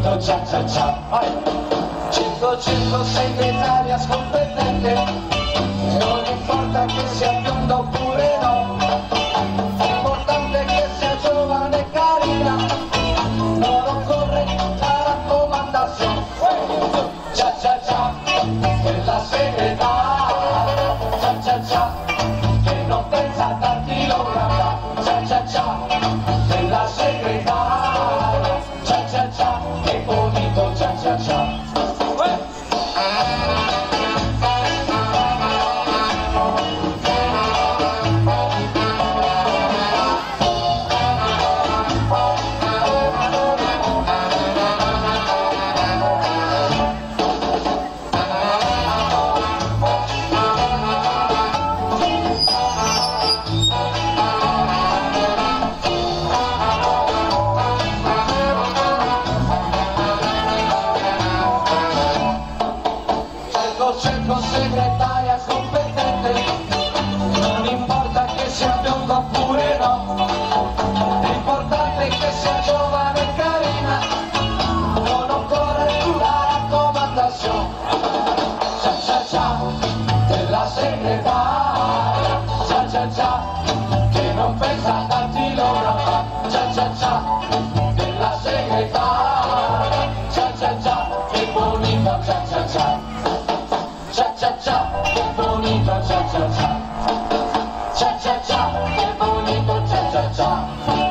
bonito cia cia cia. Circo segretaria scompetente, non importa che sia bionda oppure no, l'importante è che sia giovane e carina, non occorre la raccomandazione. Cia cia cia, quella segretaria, cia cia cia, che non pensa a darti l'ora, cia cia cia, quella segretaria, cia cia cia, che bonito cia cia cia. Cerco segretaria competente, non importa che sia bionda oppure no, l'importante è che sia giovane e carina, non occorre più la raccomandazione. Cia cia cia, della segretaria, cia cia cia, che non pensa a darti l'ora, cia cia cia, della segretaria, cia cia cia, che bonita cia cia cia. Cia cia cia, che bonito cia cia cia. Cia cia cia, che bonito cia cia cia.